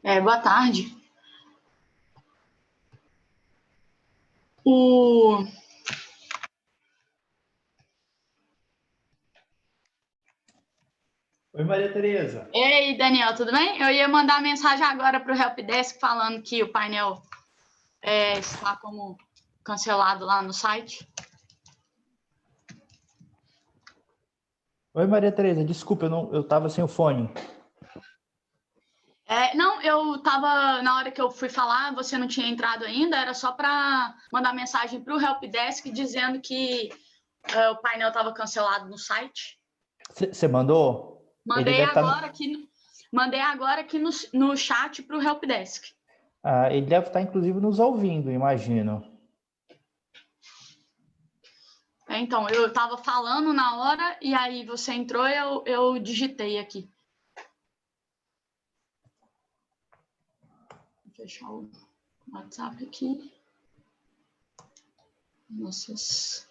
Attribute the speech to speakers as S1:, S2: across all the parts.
S1: Boa tarde. O...
S2: Oi, Maria Tereza.
S1: Ei, Daniel, tudo bem? Eu ia mandar mensagem agora para o Helpdesk falando que o painel está como cancelado lá no site.
S2: Oi, Maria Tereza, desculpa, eu estava sem o fone.
S1: Não, eu estava, na hora que eu fui falar, você não tinha entrado ainda, era só para mandar mensagem para o Helpdesk dizendo que o painel estava cancelado no site.
S2: Você mandou?
S1: Mandei agora aqui no chat para o Helpdesk.
S2: Ele deve estar, inclusive, nos ouvindo, imagino.
S1: Então, eu estava falando na hora e aí você entrou e eu digitei aqui. Vou fechar o WhatsApp aqui. Nossas...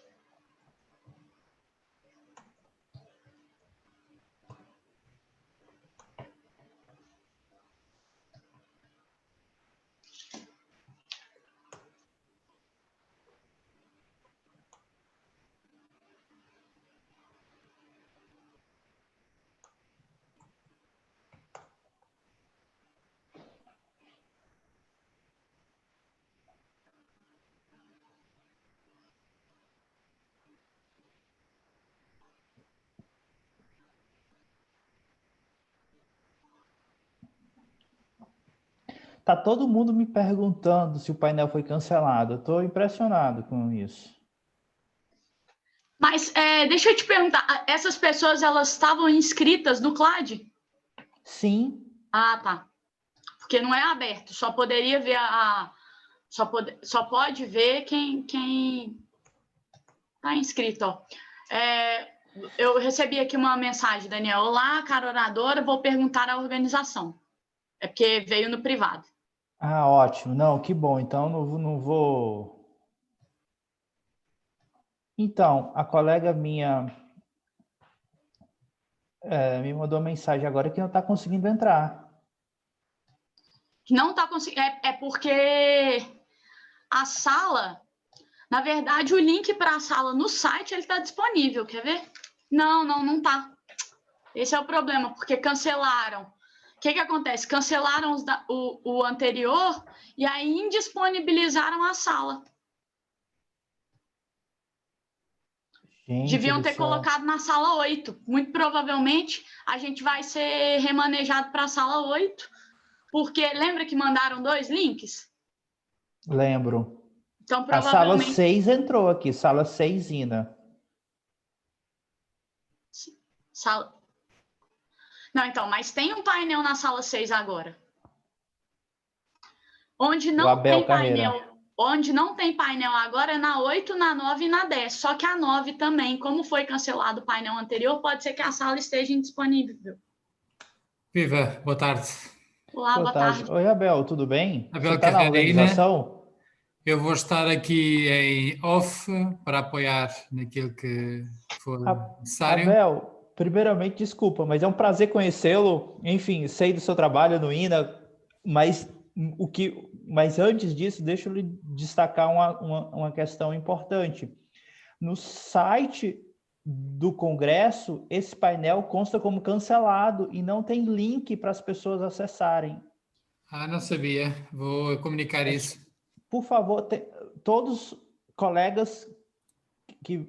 S2: Tá todo mundo me perguntando se o painel foi cancelado. Eu estou impressionado com isso.
S1: Mas deixa eu te perguntar, essas pessoas elas estavam inscritas no CLAD?
S2: Sim.
S1: Ah, tá. Porque não é aberto, só poderia ver só pode ver quem tá inscrito, ó. Eu recebi aqui uma mensagem, Daniel. Olá, cara oradora, vou perguntar à organização. É porque veio no privado.
S2: Ah, ótimo. Não, que bom. Então, não vou... Então, a colega minha me mandou uma mensagem agora que não está conseguindo entrar.
S1: Não está conseguindo... É porque a sala... Na verdade, o link para a sala no site ele está disponível. Quer ver? Não está. Esse é o problema, porque cancelaram. O que acontece? Cancelaram o anterior e aí indisponibilizaram a sala.
S2: Gente
S1: Deviam
S2: do
S1: ter
S2: céu.
S1: colocado na sala 8. Muito provavelmente a gente vai ser remanejado para a sala 8, porque lembra que mandaram 2 links?
S2: Lembro.
S1: Então,
S2: A sala
S1: provavelmente...
S2: 6 entrou aqui, sala 6, Ina.
S1: Não, então, mas tem um painel na sala 6 agora. Onde não tem painel agora é na 8, na 9 e na 10. Só que a 9 também, como foi cancelado o painel anterior, pode ser que a sala esteja indisponível.
S3: Viva, boa tarde.
S1: Olá, boa tarde.
S2: Oi, Abel, tudo bem?
S3: Abel
S2: Você está na organização?
S3: Eu vou estar aqui em off para apoiar naquilo que for necessário.
S2: Abel, primeiramente, desculpa, mas é um prazer conhecê-lo. Enfim, sei do seu trabalho no INA, mas antes disso, deixa eu lhe destacar uma questão importante. No site do Congresso, esse painel consta como cancelado e não tem link para as pessoas acessarem.
S3: Não sabia. Vou comunicar isso.
S2: Por favor, todos os colegas que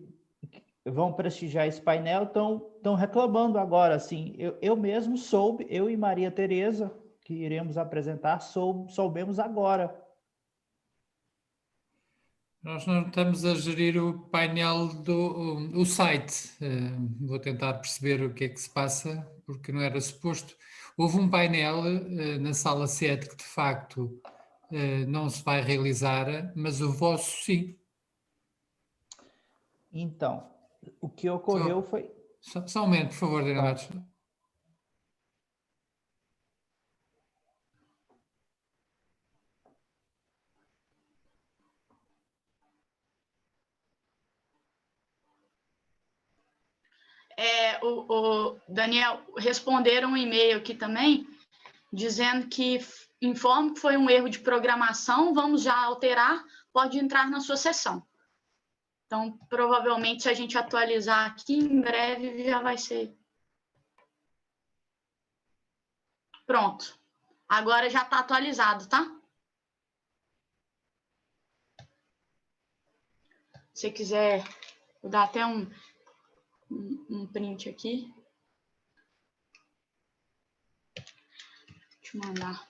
S2: vão prestigiar esse painel estão reclamando agora. Assim, eu mesmo soube, eu e Maria Tereza, que iremos apresentar, soubemos agora.
S3: Nós não estamos a gerir o painel do site. Vou tentar perceber o que é que se passa, porque não era suposto. Houve um painel na sala 7 que, de facto, não se vai realizar, mas o vosso sim.
S2: Então, o que ocorreu foi...
S3: Só um momento, por favor, Daniel Matos.
S1: O Daniel, responderam um e-mail aqui também, dizendo que informo que foi um erro de programação, vamos já alterar, pode entrar na sua sessão. Então, provavelmente, se a gente atualizar aqui, em breve já vai ser. Pronto. Agora já está atualizado, tá? Se você quiser, vou dar até um print aqui. Deixa eu mandar.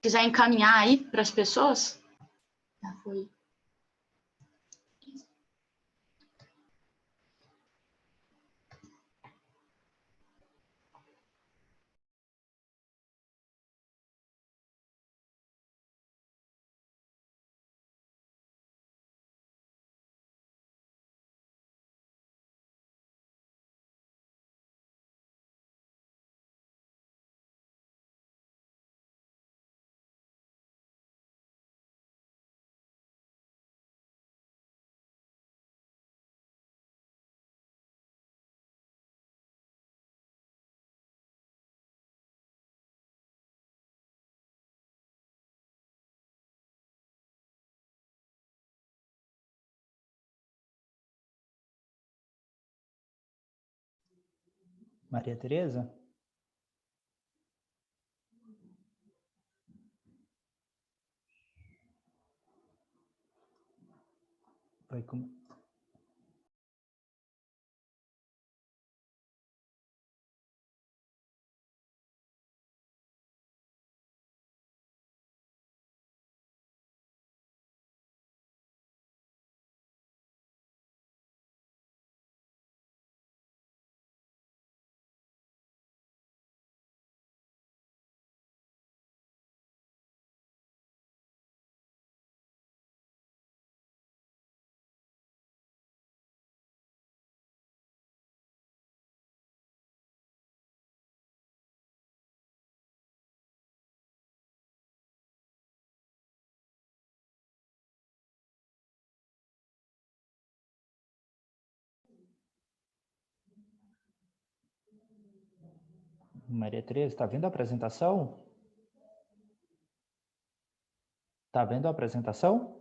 S1: Quiser encaminhar aí para as pessoas? Já foi.
S2: Maria Tereza? Foi com... Maria Tereza, está vendo a apresentação? Está vendo a apresentação?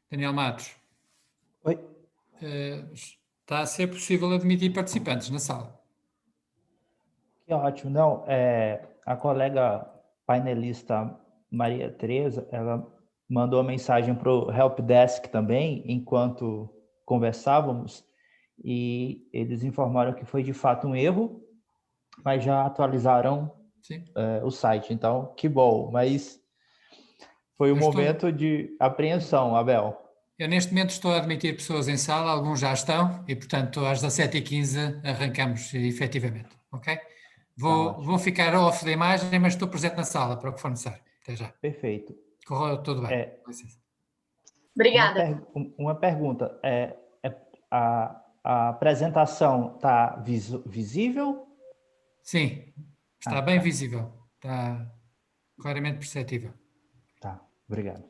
S3: Daniel Matos.
S2: Oi.
S3: Está a ser possível admitir participantes na sala.
S2: Que ótimo. Não, a colega painelista Maria Tereza, ela mandou uma mensagem para o Helpdesk também, enquanto conversávamos, e eles informaram que foi de fato um erro, mas já atualizaram
S3: Sim.
S2: o site, então que bom. Mas foi um momento de apreensão, Abel.
S3: Eu neste momento estou a admitir pessoas em sala, alguns já estão, e portanto às 17h15 arrancamos efetivamente, ok? Vou ficar off da imagem, mas estou presente na sala para o que for necessário. Até já.
S2: Perfeito.
S3: Correu tudo bem.
S1: Obrigada.
S2: Uma pergunta. A apresentação está visível?
S3: Sim, está bem visível. Está claramente perceptível.
S2: Tá, obrigado.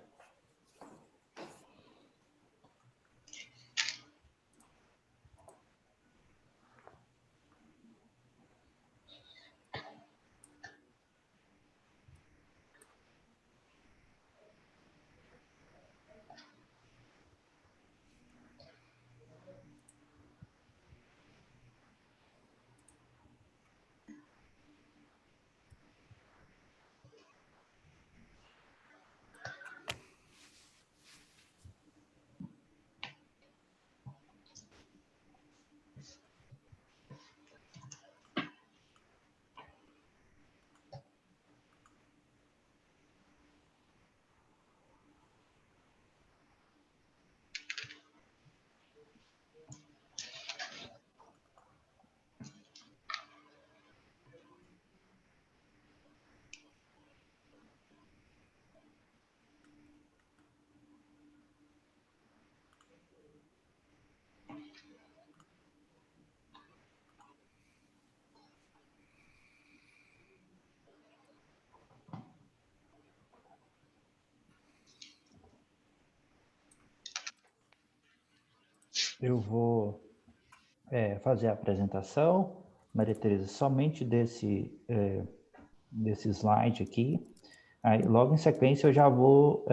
S2: Eu vou fazer a apresentação, Maria Tereza, somente desse slide aqui. Aí, logo em sequência, eu já vou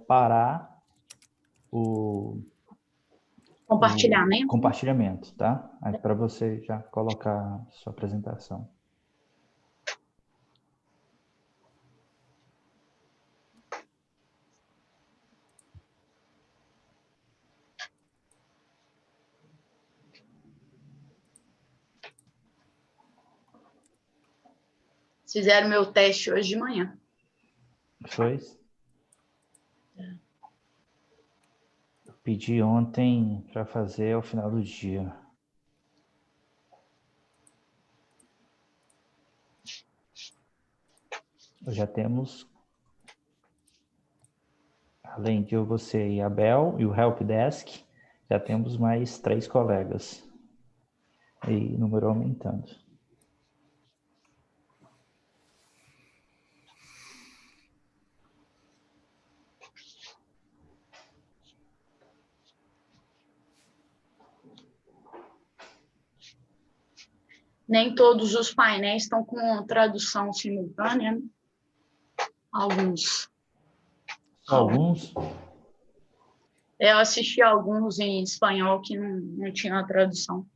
S2: parar o compartilhamento, tá? Aí para você já colocar sua apresentação.
S1: Fizeram meu teste hoje de manhã.
S2: Foi? Eu pedi ontem para fazer ao final do dia. Já temos, além de você e a Bel e o Helpdesk, já temos mais 3 colegas. E número aumentando.
S1: Nem todos os painéis estão com tradução simultânea, né? Alguns.
S2: Alguns?
S1: Eu assisti alguns em espanhol que não tinha a tradução.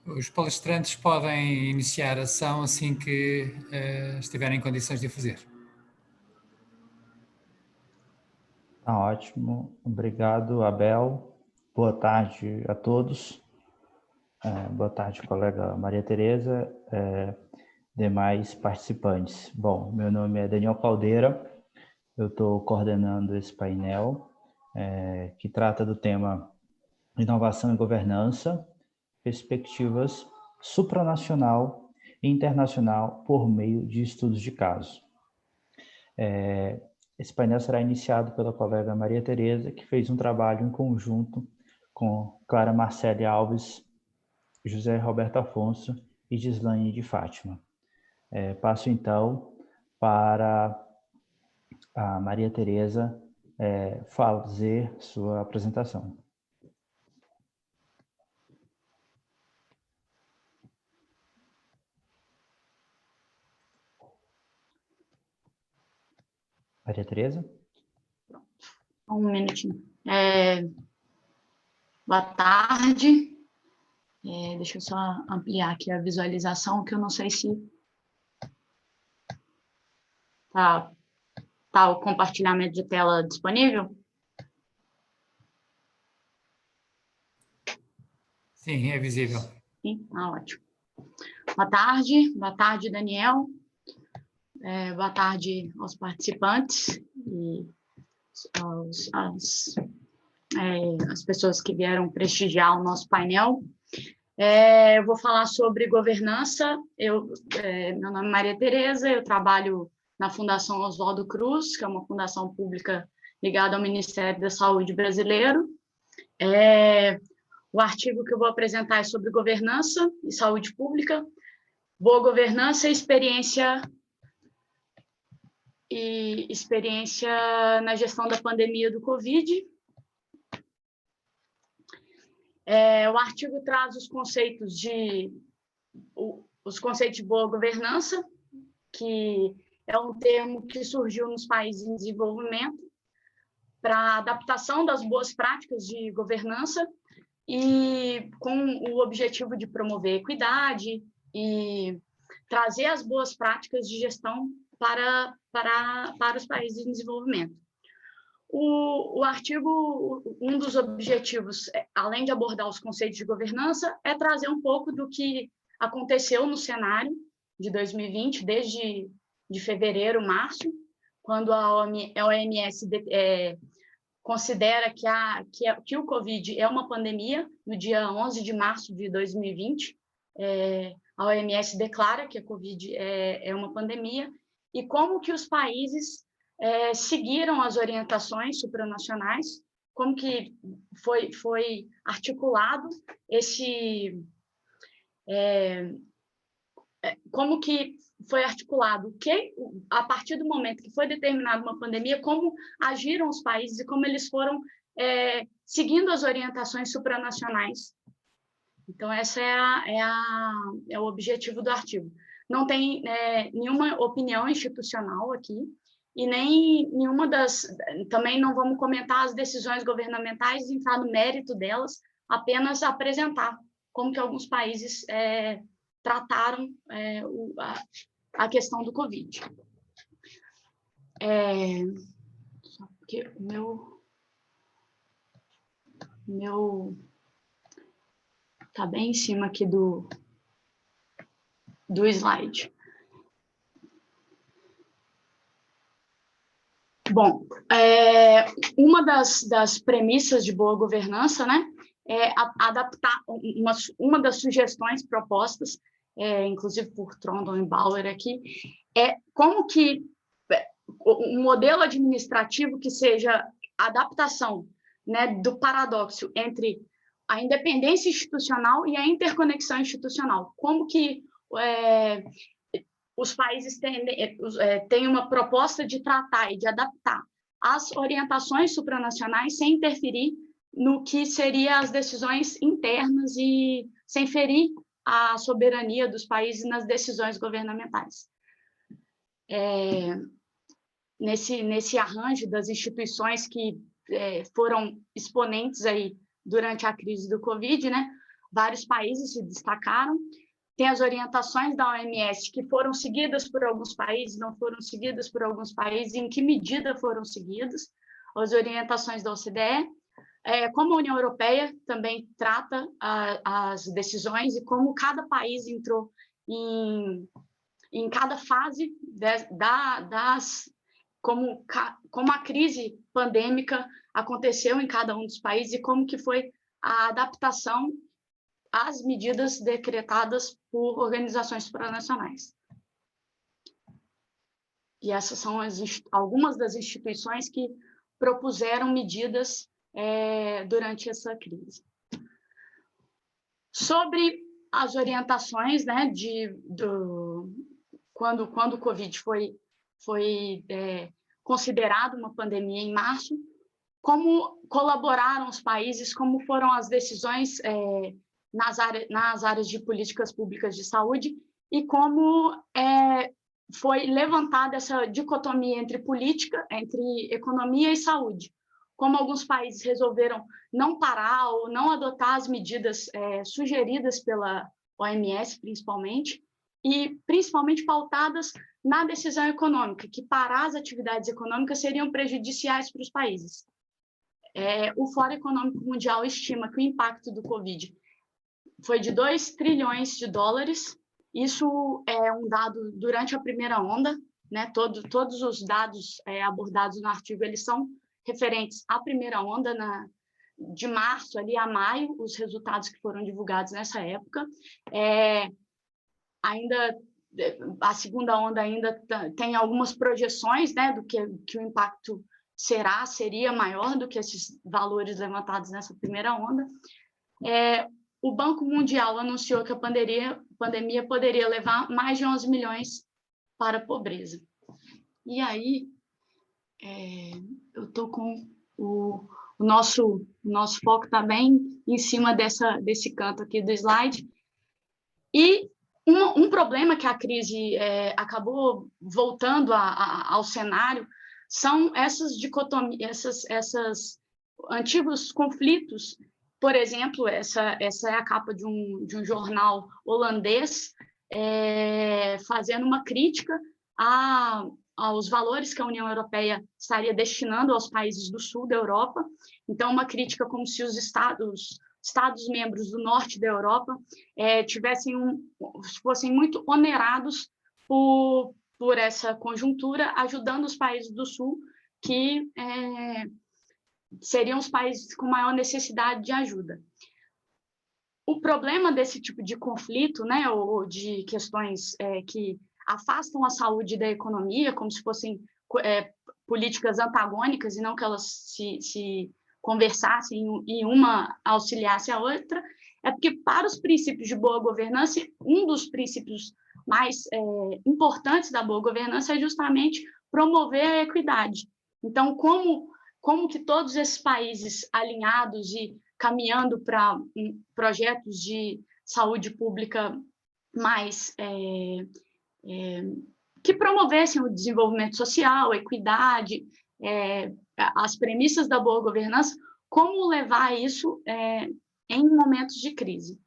S3: Os palestrantes podem iniciar a ação assim que estiverem em condições de o fazer.
S2: Tá ótimo. Obrigado, Abel. Boa tarde a todos. Boa tarde, colega Maria Tereza, demais participantes. Bom, meu nome é Daniel Caldeira, eu estou coordenando esse painel que trata do tema Inovação e Governança, Perspectivas Supranacional e Internacional por meio de estudos de caso. Esse painel será iniciado pela colega Maria Tereza, que fez um trabalho em conjunto com Clara Marcele Alves, José Roberto Afonso e Gislaine de Fátima. Passo, então, para a Maria Tereza fazer sua apresentação. Maria Tereza?
S1: Um minutinho. Boa tarde. Deixa eu só ampliar aqui a visualização, que eu não sei se tá o compartilhamento de tela disponível.
S3: Sim, é visível.
S1: Sim, ótimo. Boa tarde, Daniel. Boa tarde aos participantes e as pessoas que vieram prestigiar o nosso painel. Eu vou falar sobre governança. Meu nome é Maria Tereza, eu trabalho na Fundação Oswaldo Cruz, que é uma fundação pública ligada ao Ministério da Saúde brasileiro. O artigo que eu vou apresentar é sobre governança e saúde pública, boa governança e experiência na gestão da pandemia do Covid. O artigo traz os conceitos de boa governança, que é um termo que surgiu nos países em desenvolvimento para adaptação das boas práticas de governança e com o objetivo de promover equidade e trazer as boas práticas de gestão para os países em desenvolvimento. O artigo, um dos objetivos, além de abordar os conceitos de governança, é trazer um pouco do que aconteceu no cenário de 2020, desde de fevereiro, março, quando a OMS considera que o Covid é uma pandemia. No dia 11 de março de 2020, a OMS declara que a Covid é uma pandemia, e como que os países seguiram as orientações supranacionais, como que foi articulado como que foi articulado que, a partir do momento que foi determinada uma pandemia, como agiram os países e como eles foram seguindo as orientações supranacionais. Então, esse é o objetivo do artigo. Não tem nenhuma opinião institucional aqui, e nem nenhuma também não vamos comentar as decisões governamentais, entrar no mérito delas, apenas apresentar como que alguns países trataram a questão do Covid. Só porque o meu está bem em cima aqui do slide. Bom, uma das premissas de boa governança, né, é adaptar uma das sugestões propostas, inclusive por Trondon e Bauer aqui, é como que um modelo administrativo que seja adaptação, né, do paradoxo entre a independência institucional e a interconexão institucional. Como que os países têm uma proposta de tratar e de adaptar as orientações supranacionais sem interferir no que seriam as decisões internas e sem ferir a soberania dos países nas decisões governamentais. Nesse arranjo das instituições que foram exponentes aí durante a crise do Covid, né, vários países se destacaram. Tem as orientações da OMS que foram seguidas por alguns países, não foram seguidas por alguns países, em que medida foram seguidas, as orientações da OCDE, como a União Europeia também trata as decisões e como cada país entrou em cada fase como a crise pandêmica aconteceu em cada um dos países e como que foi a adaptação às medidas decretadas por organizações supranacionais. E essas são algumas das instituições que propuseram medidas durante essa crise. Sobre as orientações, né, quando o Covid foi considerado uma pandemia em março, como colaboraram os países, como foram as decisões nas áreas de políticas públicas de saúde e como foi levantada essa dicotomia entre economia e saúde. Como alguns países resolveram não parar ou não adotar as medidas sugeridas pela OMS, principalmente, e principalmente pautadas na decisão econômica, que parar as atividades econômicas seriam prejudiciais para os países. O Fórum Econômico Mundial estima que o impacto do Covid foi de 2 trilhões de dólares. Isso é um dado durante a primeira onda, né? Todos os dados abordados no artigo, eles são referentes à primeira onda, de março ali a maio, os resultados que foram divulgados nessa época. Ainda a segunda onda ainda tem algumas projeções, né, do que o impacto seria maior do que esses valores levantados nessa primeira onda. O Banco Mundial anunciou que a pandemia poderia levar mais de 11 milhões para a pobreza. E aí, eu estou com o nosso foco está bem em cima desse canto aqui do slide. E um problema que a crise acabou voltando ao cenário são essas dicotomias, esses antigos conflitos. Por exemplo, essa é a capa de um jornal holandês fazendo uma crítica aos valores que a União Europeia estaria destinando aos países do sul da Europa. Então, uma crítica como se os Estados-membros do norte da Europa fossem muito onerados por essa conjuntura, ajudando os países do sul, que seriam os países com maior necessidade de ajuda. O problema desse tipo de conflito, né, ou de questões que afastam a saúde da economia, como se fossem políticas antagônicas e não que elas se conversassem e uma auxiliasse a outra, é porque para os princípios de boa governança, um dos princípios mais importantes da boa governança é justamente promover a equidade. Então, como que todos esses países alinhados e caminhando para projetos de saúde pública mais que promovessem o desenvolvimento social, a equidade, as premissas da boa governança, como levar isso em momentos de crise.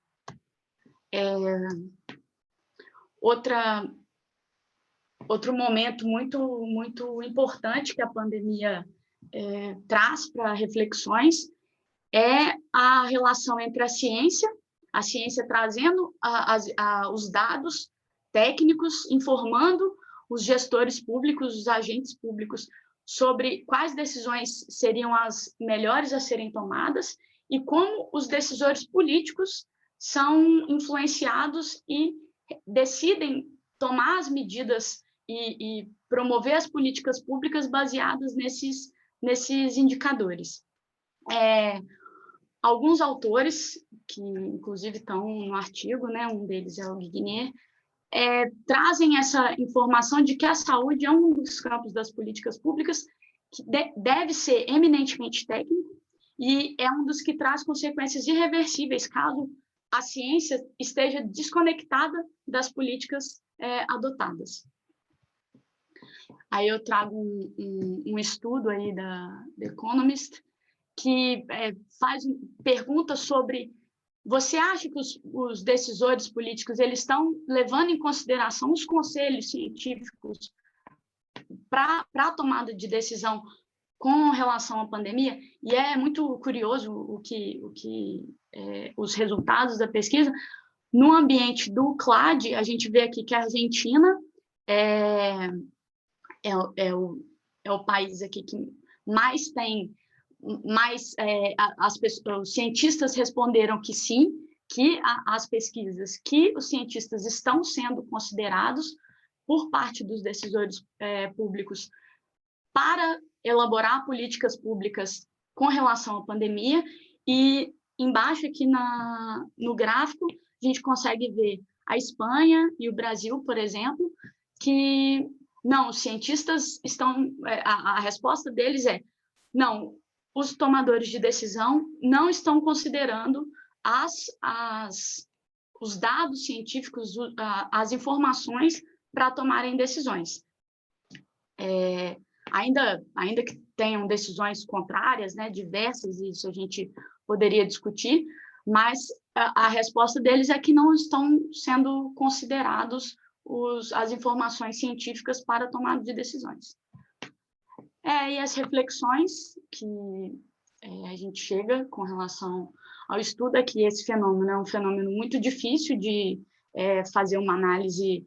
S1: Outro momento muito, muito importante que a pandemia traz para reflexões é a relação entre a ciência trazendo os dados técnicos, informando os gestores públicos, os agentes públicos, sobre quais decisões seriam as melhores a serem tomadas e como os decisores políticos são influenciados e decidem tomar as medidas e promover as políticas públicas baseadas nesses indicadores. Alguns autores, que inclusive estão no artigo, né, um deles é o Guignier, trazem essa informação de que a saúde é um dos campos das políticas públicas que deve ser eminentemente técnico e é um dos que traz consequências irreversíveis caso a ciência esteja desconectada das políticas adotadas. Aí eu trago um estudo aí da The Economist que faz perguntas sobre Você acha que os decisores políticos eles estão levando em consideração os conselhos científicos para a tomada de decisão com relação à pandemia? E é muito curioso os resultados da pesquisa. No ambiente do CLAD, a gente vê aqui que a Argentina é o país aqui que mais tem, os cientistas responderam que sim, que as pesquisas, que os cientistas estão sendo considerados por parte dos decisores públicos para elaborar políticas públicas com relação à pandemia. E embaixo aqui no gráfico, a gente consegue ver a Espanha e o Brasil, por exemplo, que não, os cientistas estão... A resposta deles é não, os tomadores de decisão não estão considerando os dados científicos, as informações para tomarem decisões. Ainda que tenham decisões contrárias, né, diversas, isso a gente poderia discutir, mas a resposta deles é que não estão sendo considerados as informações científicas para a tomada de decisões. E as reflexões que a gente chega com relação ao estudo é que esse fenômeno é um fenômeno muito difícil de fazer uma análise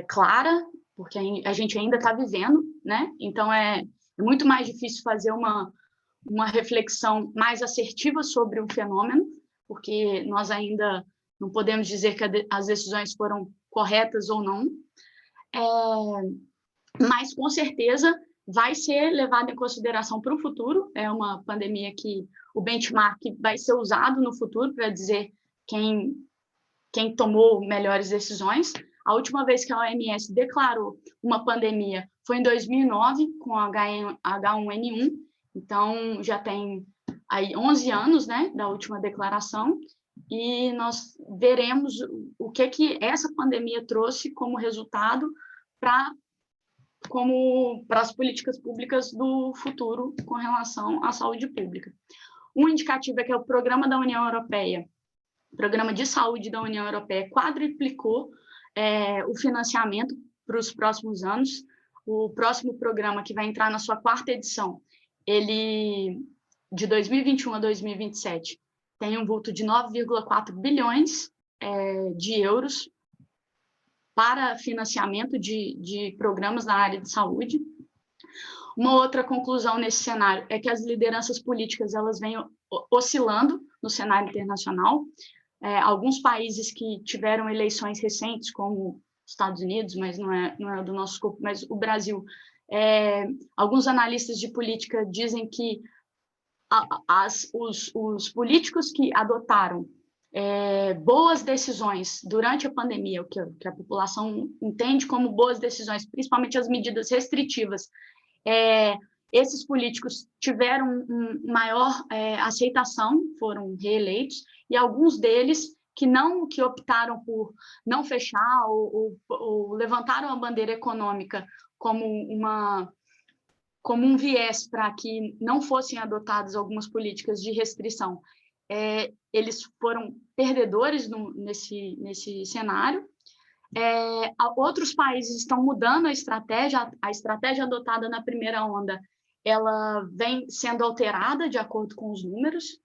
S1: clara, porque a gente ainda está vivendo, né? Então, é muito mais difícil fazer uma reflexão mais assertiva sobre o fenômeno, porque nós ainda não podemos dizer que as decisões foram corretas ou não, mas, com certeza, vai ser levado em consideração para o futuro. É uma pandemia que o benchmark vai ser usado no futuro para dizer quem tomou melhores decisões. A última vez que a OMS declarou uma pandemia foi em 2009, com a H1N1, então já tem aí 11 anos, né, da última declaração, e nós veremos o que essa pandemia trouxe como resultado para as políticas públicas do futuro com relação à saúde pública. Um indicativo é que o Programa da União Europeia, o Programa de Saúde da União Europeia, quadruplicou o financiamento para os próximos anos. O próximo programa, que vai entrar na sua 4ª edição, ele, de 2021 a 2027, tem um vulto de 9,4 bilhões de euros para financiamento de programas na área de saúde. Uma outra conclusão nesse cenário é que as lideranças políticas elas vêm oscilando no cenário internacional. Alguns países que tiveram eleições recentes, como Estados Unidos, mas não é do nosso escopo, mas o Brasil, alguns analistas de política dizem que os políticos que adotaram boas decisões durante a pandemia, o que a população entende como boas decisões, principalmente as medidas restritivas, esses políticos tiveram maior aceitação, foram reeleitos, e alguns deles que optaram por não fechar ou levantaram a bandeira econômica como um viés para que não fossem adotadas algumas políticas de restrição, eles foram perdedores nesse cenário. Outros países estão mudando a estratégia adotada na primeira onda, ela vem sendo alterada de acordo com os números.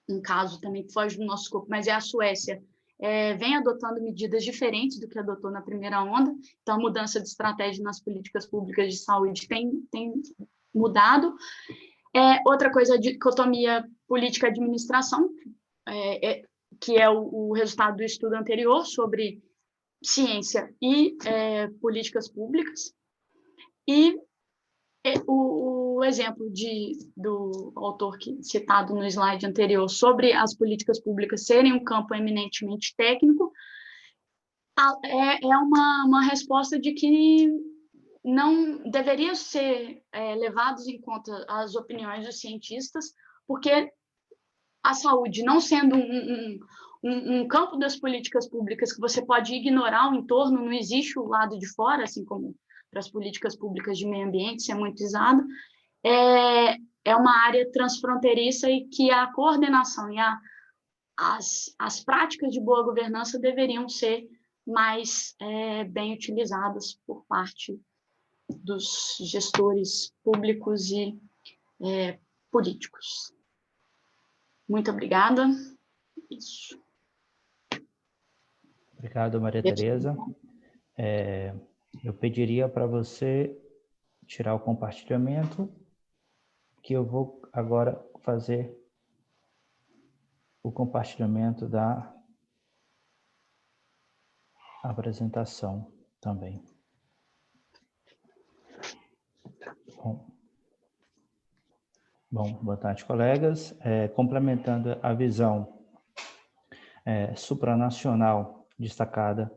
S1: Um caso também que foge do nosso escopo, mas é a Suécia, vem adotando medidas diferentes do que adotou na primeira onda, então a mudança de estratégia nas políticas públicas de saúde tem mudado. Outra coisa, a dicotomia política-administração, que é o resultado do estudo anterior sobre ciência e políticas públicas. E o exemplo do autor citado no slide anterior sobre as políticas públicas serem um campo eminentemente técnico é uma resposta de que não deveria ser levados em conta as opiniões dos cientistas, porque a saúde, não sendo um campo das políticas públicas que você pode ignorar o entorno, não existe o lado de fora, assim como para as políticas públicas de meio ambiente, isso é muito usado, é uma área transfronteiriça e que a coordenação e as práticas de boa governança deveriam ser mais bem utilizadas por parte dos gestores públicos e políticos. Muito obrigada. Isso.
S2: Obrigado, Maria Tereza. Eu pediria para você tirar o compartilhamento, que eu vou agora fazer o compartilhamento da apresentação também. Bom, boa tarde, colegas. Complementando a visão supranacional destacada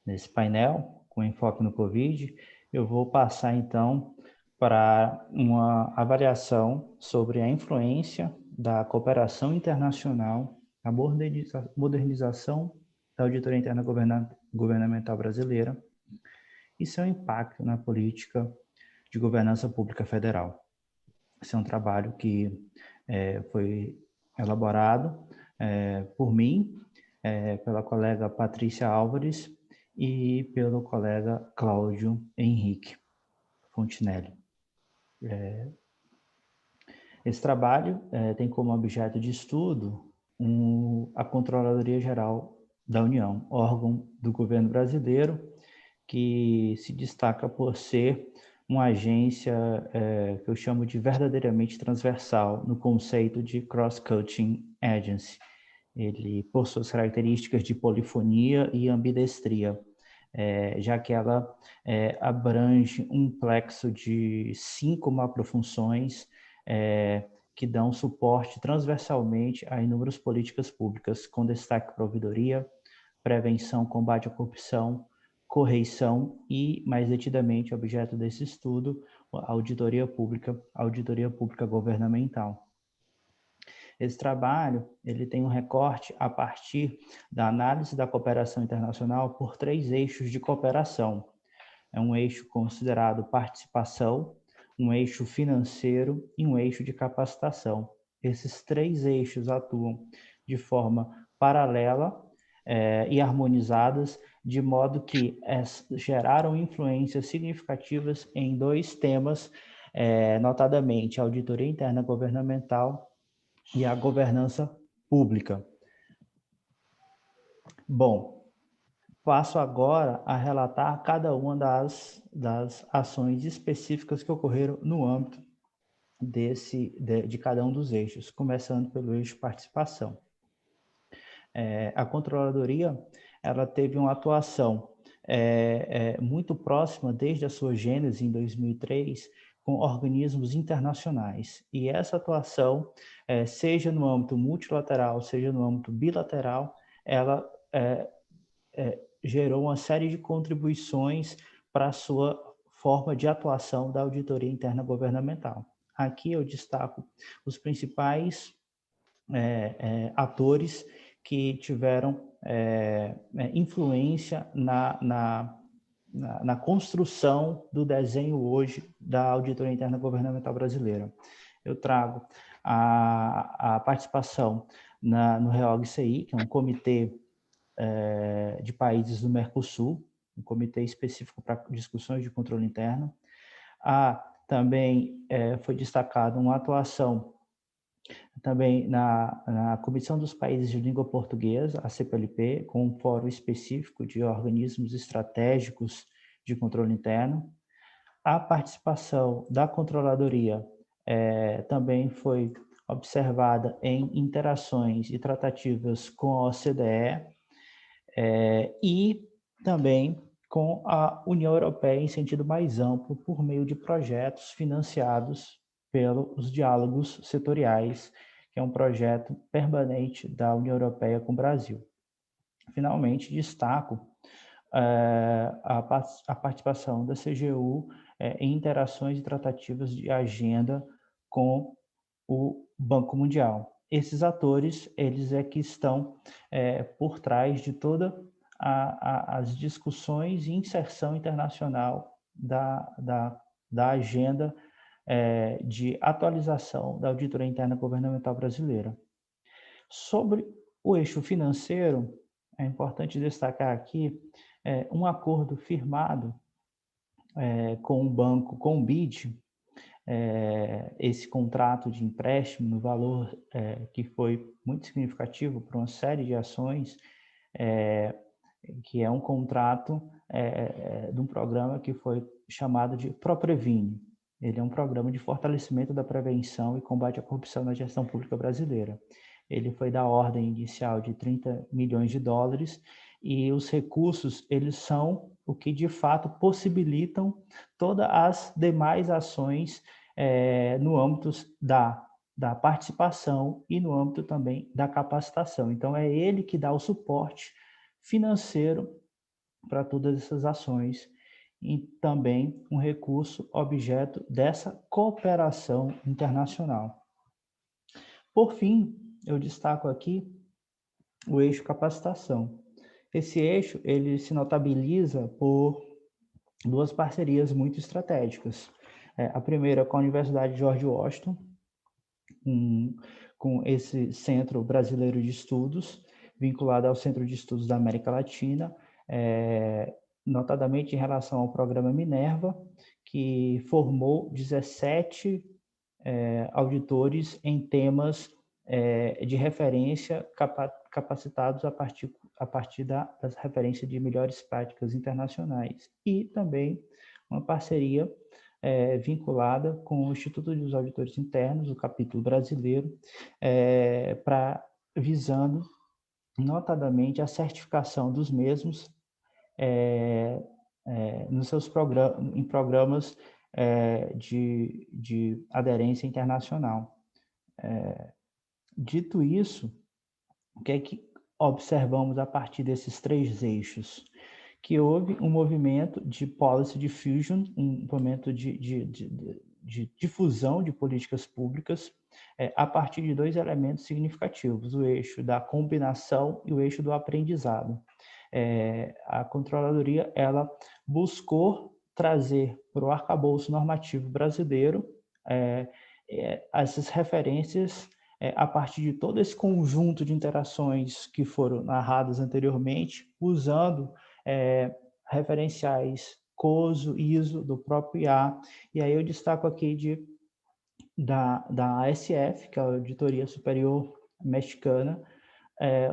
S2: nesse painel, com enfoque no Covid, eu vou passar, então, para uma avaliação sobre a influência da cooperação internacional, a modernização da auditoria interna governamental brasileira e seu impacto na política de governança pública federal. Esse é um trabalho que foi elaborado por mim, pela colega Patrícia Álvares e pelo colega Cláudio Henrique Fontinelli. Esse trabalho tem como objeto de estudo a Controladoria Geral da União, órgão do governo brasileiro, que se destaca por ser uma agência que eu chamo de verdadeiramente transversal no conceito de cross-cutting agency. Ele, por suas características de polifonia e ambidestria, já que ela abrange um plexo de 5 macrofunções que dão suporte transversalmente a inúmeras políticas públicas, com destaque para a ouvidoria, prevenção, combate à corrupção, correição e, mais detidamente, objeto desse estudo, a auditoria pública governamental. Esse trabalho ele tem um recorte a partir da análise da cooperação internacional por 3 eixos de cooperação. É um eixo considerado participação, um eixo financeiro e um eixo de capacitação. Esses 3 eixos atuam de forma paralela e harmonizadas, de modo que geraram influências significativas em 2 temas, notadamente a auditoria interna governamental e a governança pública. Bom, passo agora a relatar cada uma das ações específicas que ocorreram no âmbito de cada um dos eixos, começando pelo eixo participação. A Controladoria ela teve uma atuação muito próxima desde a sua gênese em 2003 com organismos internacionais. E essa atuação, seja no âmbito multilateral, seja no âmbito bilateral, ela gerou uma série de contribuições para a sua forma de atuação da auditoria interna governamental. Aqui eu destaco os principais atores que tiveram influência na construção do desenho hoje da auditoria interna governamental brasileira. Eu trago a participação no REOG-CI, que é um comitê de países do Mercosul, um comitê específico para discussões de controle interno. Também foi destacada uma atuação também na Comissão dos Países de Língua Portuguesa, a CPLP, com um fórum específico de organismos estratégicos de controle interno. A participação da Controladoria também foi observada em interações e tratativas com a OCDE e também com a União Europeia em sentido mais amplo, por meio de projetos financiados pelos diálogos setoriais, que é um projeto permanente da União Europeia com o Brasil. Finalmente, destaco a participação da CGU em interações e tratativas de agenda com o Banco Mundial. Esses atores, eles que estão por trás de todas as discussões e inserção internacional da agenda de atualização da auditoria interna governamental brasileira. Sobre O eixo financeiro, é importante destacar aqui, um acordo firmado com o banco, com o BID, esse contrato de empréstimo no valor que foi muito significativo para uma série de ações, que é um contrato de um programa que foi chamado de ProPrevine. Ele é um programa de fortalecimento da prevenção e combate à corrupção na gestão pública brasileira. Ele foi da ordem inicial de 30 milhões de dólares e os recursos, eles são o que de fato possibilitam todas as demais ações no âmbito da participação e no âmbito também da capacitação. Então, é ele que dá o suporte financeiro para todas essas ações e também um recurso objeto dessa cooperação internacional. Por fim, eu destaco aqui o eixo capacitação. Esse eixo, ele se notabiliza por duas parcerias muito estratégicas. A primeira com a Universidade George Washington, com esse Centro Brasileiro de Estudos, vinculado ao Centro de Estudos da América Latina, notadamente em relação ao programa Minerva, que formou 17 auditores em temas de referência capacitados a partir das referências de melhores práticas internacionais. E também uma parceria vinculada com o Instituto dos Auditores Internos, o capítulo brasileiro, visando notadamente a certificação dos mesmos nos seus programas de aderência internacional. Dito isso, o que é que observamos a partir desses 3 eixos? Que houve um movimento de policy diffusion, um movimento de difusão de políticas públicas a partir de 2 elementos significativos, o eixo da combinação e o eixo do aprendizado. A Controladoria, ela buscou trazer para o arcabouço normativo brasileiro essas referências a partir de todo esse conjunto de interações que foram narradas anteriormente, usando referenciais COSO, ISO, do próprio IA, e aí eu destaco aqui da ASF, que é a Auditoria Superior Mexicana,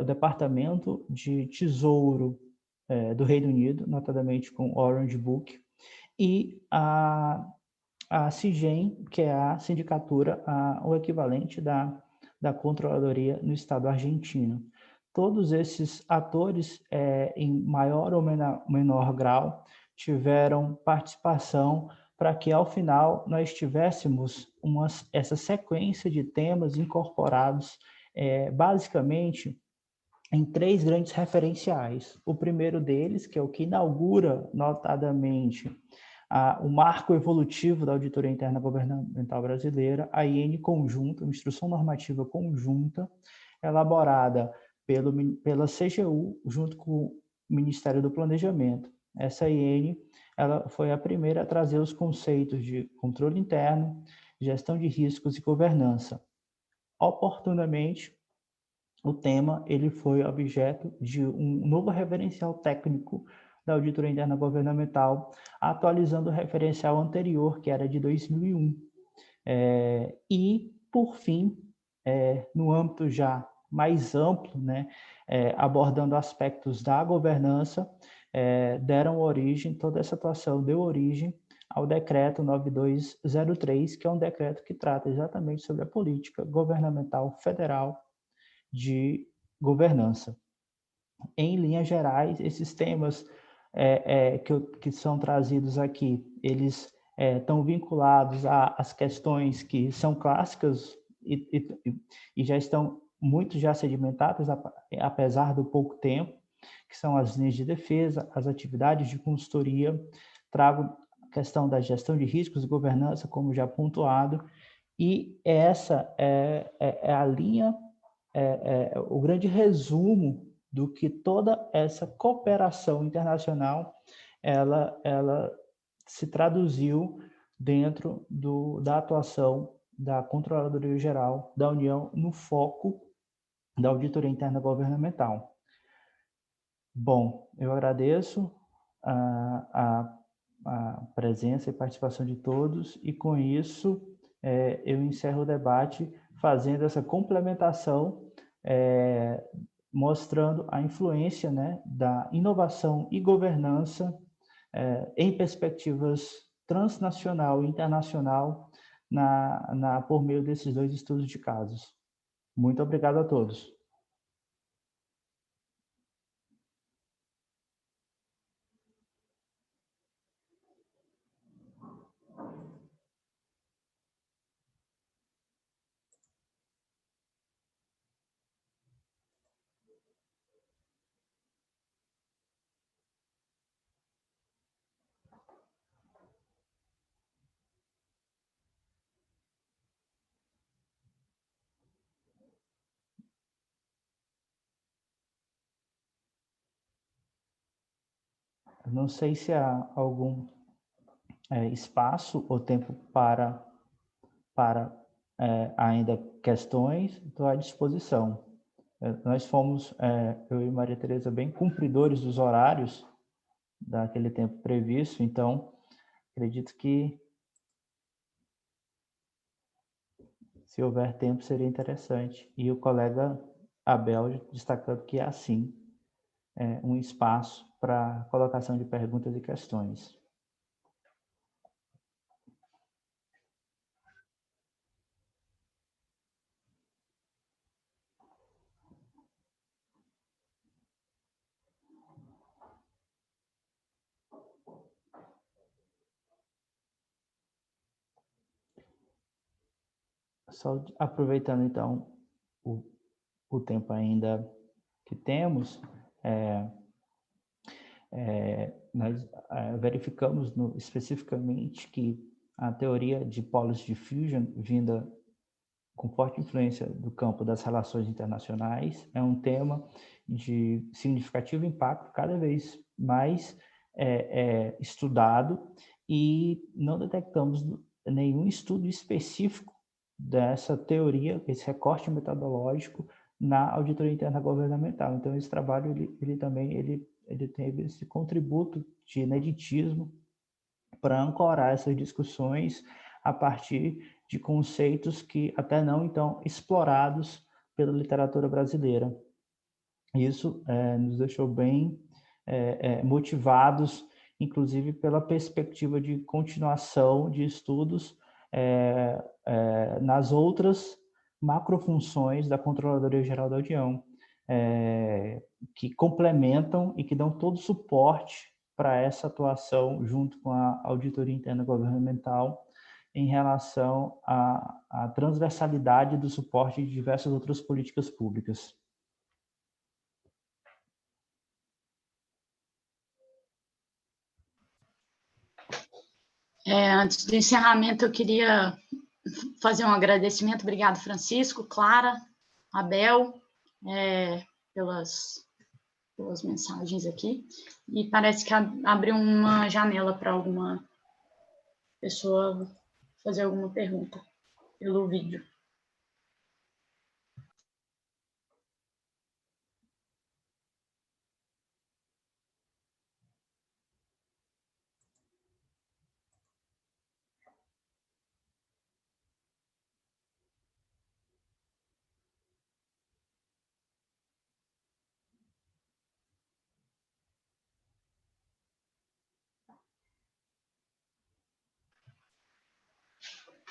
S2: o Departamento de Tesouro do Reino Unido, notadamente com Orange Book, e a CIGEM, que é a sindicatura, o equivalente da Controladoria no Estado argentino. Todos esses atores, em maior ou menor grau, tiveram participação para que, ao final, nós tivéssemos essa sequência de temas incorporados, basicamente, em 3 grandes referenciais. O primeiro deles, que é o que inaugura, notadamente, o marco evolutivo da Auditoria Interna Governamental Brasileira, a IN conjunta, uma instrução normativa conjunta, elaborada pela CGU, junto com o Ministério do Planejamento. Essa IN, ela foi a primeira a trazer os conceitos de controle interno, gestão de riscos e governança. Oportunamente, o tema ele foi objeto de um novo referencial técnico da Auditoria Interna Governamental, atualizando o referencial anterior, que era de 2001. E, por fim, no âmbito já mais amplo, né, abordando aspectos da governança, toda essa atuação deu origem ao decreto 9203, que é um decreto que trata exatamente sobre a política governamental federal de governança. Em linhas gerais, esses temas que são trazidos aqui, eles estão vinculados às questões que são clássicas e já estão muito já sedimentadas, apesar do pouco tempo, que são as linhas de defesa, as atividades de consultoria. Trago a questão da gestão de riscos e governança, como já pontuado, e essa é a linha, o grande resumo do que toda essa cooperação internacional ela se traduziu dentro da atuação da Controladoria Geral da União no foco da Auditoria Interna Governamental. Bom, eu agradeço a presença e participação de todos, e com isso eu encerro o debate fazendo essa complementação, mostrando a influência, né, da inovação e governança em perspectivas transnacional e internacional por meio desses 2 estudos de casos. Muito obrigado a todos. Não sei se há algum espaço ou tempo para ainda questões. Estou à disposição. Nós fomos, eu e Maria Tereza, bem cumpridores dos horários daquele tempo previsto, então acredito que, se houver tempo, seria interessante. E o colega Abel destacando que há, sim, um espaço para colocação de perguntas e questões. Só aproveitando, então, o tempo ainda que temos, nós verificamos especificamente que a teoria de policy diffusion, vinda com forte influência do campo das relações internacionais, é um tema de significativo impacto, cada vez mais estudado, e não detectamos nenhum estudo específico dessa teoria, esse recorte metodológico, na auditoria interna governamental. Então, esse trabalho ele também teve esse contributo de ineditismo para ancorar essas discussões a partir de conceitos que até não então explorados pela literatura brasileira. Isso nos deixou bem motivados, inclusive pela perspectiva de continuação de estudos nas outras macrofunções da Controladoria Geral da União, que complementam e que dão todo o suporte para essa atuação junto com a Auditoria Interna Governamental em relação à transversalidade do suporte de diversas outras políticas públicas.
S1: Antes do encerramento, eu queria fazer um agradecimento. Obrigado, Francisco, Clara, Abel, pelas mensagens aqui. E parece que abriu uma janela para alguma pessoa fazer alguma pergunta pelo vídeo.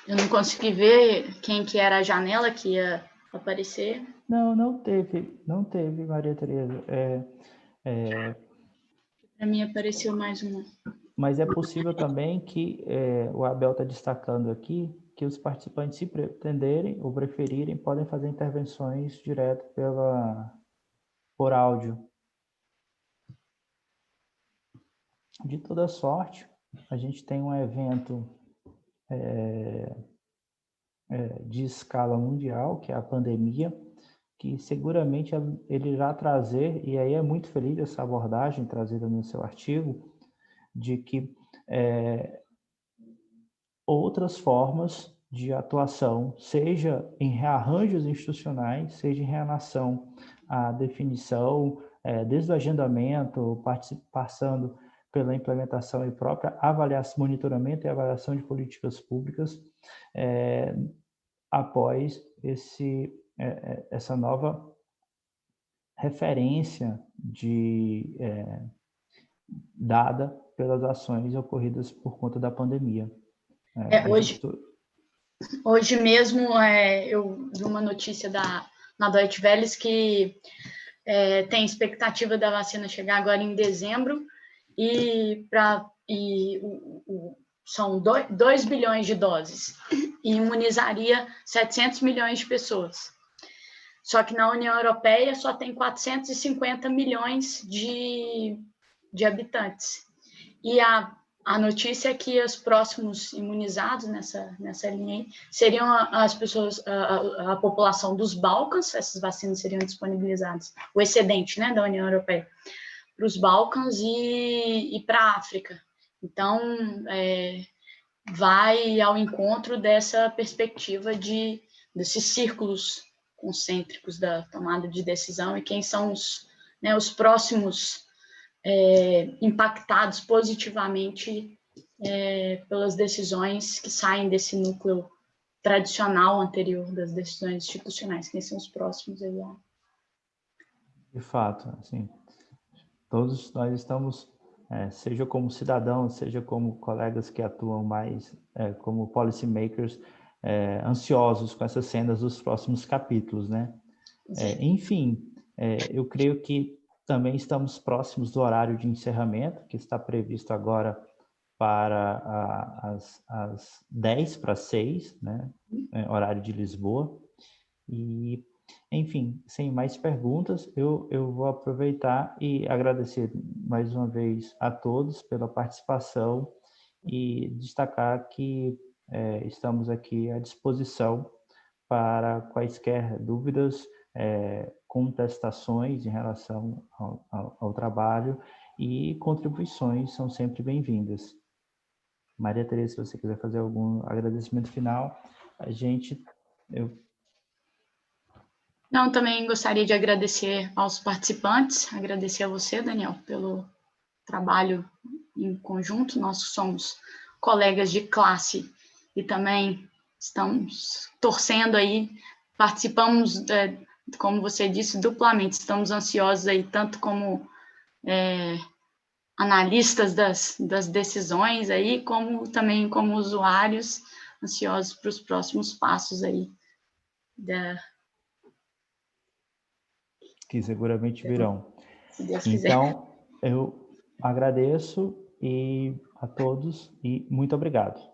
S1: Eu não consegui ver quem que era a janela que ia aparecer.
S2: Não teve, Maria Tereza.
S1: Para mim apareceu mais uma.
S2: Mas é possível também que o Abel está destacando aqui que os participantes, se pretenderem ou preferirem, podem fazer intervenções direto por áudio. De toda sorte, a gente tem um evento de escala mundial, que é a pandemia, que seguramente ele irá trazer, e aí é muito feliz essa abordagem trazida no seu artigo, de que outras formas de atuação, seja em rearranjos institucionais, seja em relação à definição, desde o agendamento, passando pela implementação e própria avaliação, monitoramento e avaliação de políticas públicas, após essa nova referência dada pelas ações ocorridas por conta da pandemia.
S1: Hoje mesmo eu vi uma notícia na Deutsche Welle que tem expectativa da vacina chegar agora em dezembro e são 2 bilhões de doses e imunizaria 700 milhões de pessoas. Só que na União Europeia só tem 450 milhões de habitantes. E a notícia é que os próximos imunizados nessa linha aí seriam as pessoas, a população dos Balcãs. Essas vacinas seriam disponibilizadas, o excedente, né, da União Europeia, para os Balcãs e para a África. Então, vai ao encontro dessa perspectiva desses círculos concêntricos da tomada de decisão e quem são os próximos impactados positivamente pelas decisões que saem desse núcleo tradicional anterior das decisões institucionais, quem são os próximos aí.
S2: De fato, assim, todos nós estamos, seja como cidadãos, seja como colegas que atuam mais como policy makers, ansiosos com essas cenas dos próximos capítulos, né? Enfim, eu creio que também estamos próximos do horário de encerramento, que está previsto agora para as 10:06, né? Horário de Lisboa. E, enfim, sem mais perguntas, eu vou aproveitar e agradecer mais uma vez a todos pela participação e destacar que estamos aqui à disposição para quaisquer dúvidas, contestações em relação ao trabalho e contribuições são sempre bem-vindas. Maria Tereza, se você quiser fazer algum agradecimento final,
S1: Não, também gostaria de agradecer aos participantes, agradecer a você, Daniel, pelo trabalho em conjunto. Nós somos colegas de classe e também estamos torcendo aí, participamos, como você disse, duplamente. Estamos ansiosos aí, tanto como analistas das decisões aí, como também como usuários, ansiosos para os próximos passos aí
S2: que seguramente virão.
S1: Se Deus quiser.
S2: Então, eu agradeço a todos e muito obrigado.